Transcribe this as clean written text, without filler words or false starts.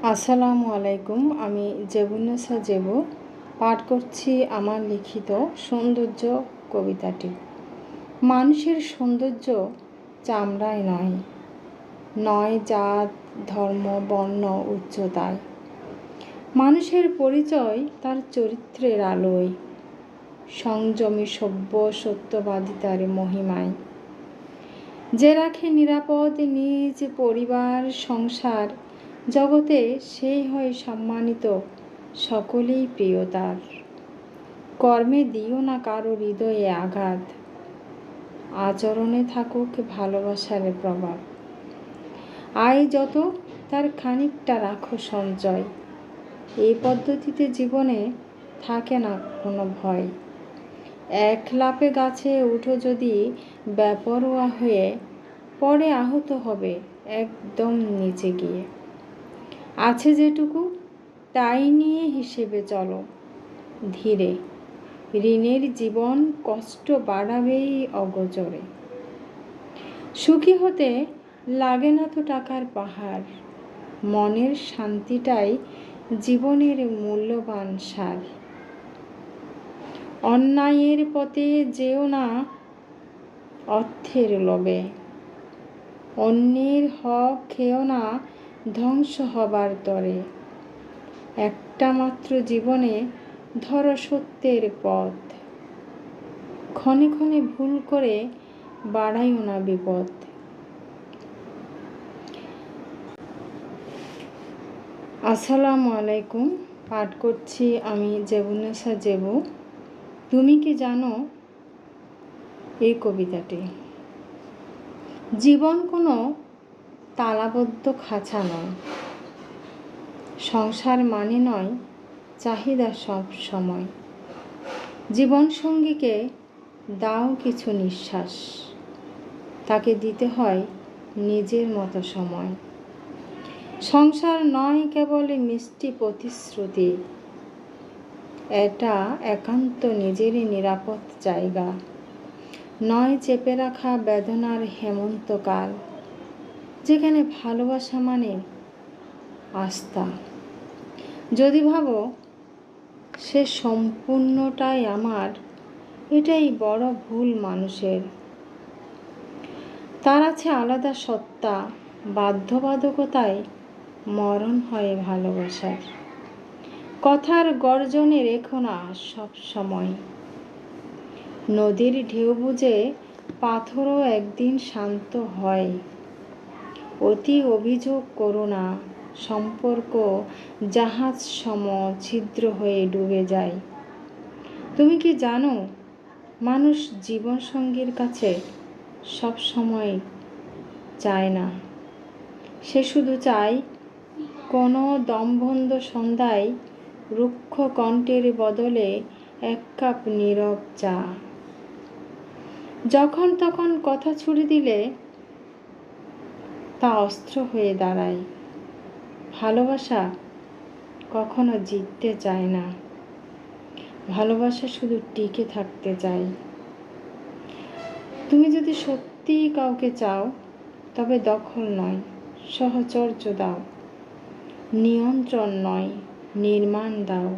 আসসালামু আলাইকুম। আমি জেবুন্নেসা জেবু পাঠ করছি আমার লিখিত সৌন্দর্য কবিতাটি। মানুষের সৌন্দর্য চামড়ায় নয়, নয় জাত, ধর্ম, বর্ণ, উচ্চতায়। মানুষের পরিচয় তার চরিত্রের আলোয়, সংযমী, সভ্য, সত্যবাদিতার মহিমায়। যে রাখে নিরাপদ নিজ পরিবার সংসার, জগতে সেই হয় সম্মানিত, সকলেই প্রিয় তার। কর্মে দিও না কারো হৃদয়ে আঘাত, আচরণে থাকুক ভালোবাসার প্রভাব। আয় যত তার খানিকটা রাখো সঞ্চয়, এই পদ্ধতিতে জীবনে থাকে না কোনো ভয়। এক লাফে গাছে উঠো যদি বেপরোয়া হয়ে, পরে আহত হবে একদম নিচে গিয়ে। আছে যেটুকু তাই নিয়ে হিসেবে চলো ধীরে, ঋণের জীবন কষ্ট বাড়াবেই অগোচরে। সুখী হতে লাগে না তো টাকার পাহাড়, মনের শান্তিটাই জীবনের মূল্যবান সার। অন্যায়ের পথে যেও না অর্থের লোভে, অন্যের হক খেও না ধ্বংস হবার তরে। একটা মাত্র জীবনে ধরো সত্যের পথ, ক্ষণে ক্ষণে ভুল করে বাড়াইও না বিপদ। আসসালামু আলাইকুম। পাঠ করছি আমি জেবুন্নেসা জেবু। তুমি কি জানো এই কবিতাটি? জীবন কোনো তালাবদ্ধ খাঁচা নয়, সংসার মানে নয় চাহিদা সব সময়। জীবনসঙ্গীকে দাও কিছু নিঃশ্বাস, তাকে দিতে হয় নিজের মতো সময়। সংসার নয় কেবল মিষ্টি প্রতিশ্রুতি, এটা একান্ত নিজেরই নিরাপদ জায়গা। নয় চেপে রাখা বেদনার হেমন্তকাল, যেখানে ভালোবাসা মানে আস্থা। যদি ভাবো সে সম্পূর্ণটাই আমার, এটাই বড় ভুল মানুষের। তার আছে আলাদা সত্তা, বাধ্যবাধকতায় মরণ হয় ভালোবাসার। কথার গর্জনে রেখো না সব সময়, নদীর ঢেউ বুঝে পাথরও একদিন শান্ত হয়। অতি অভিযোগ করো না, সম্পর্ক জাহাজ সম ছিদ্র হয়ে ডুবে যায়। তুমি কি জানো মানুষ জীবনসঙ্গীর কাছে সব সময় চায় না, সে শুধু চায় কোনো দমবন্ধ সন্ধ্যায় রুক্ষ কণ্ঠের বদলে এক কাপ নীরব চা। যখন তখন কথা ছুড়ে দিলে তা অস্ত্র হয়ে দাঁড়ায়। ভালোবাসা কখনো জিততে চায় না, ভালোবাসা শুধু টিকে থাকতে চায়। তুমি যদি সত্যিই কাউকে চাও, তবে দখল নয় সহচর্য দাও, নিয়ন্ত্রণ নয় নির্মাণ দাও।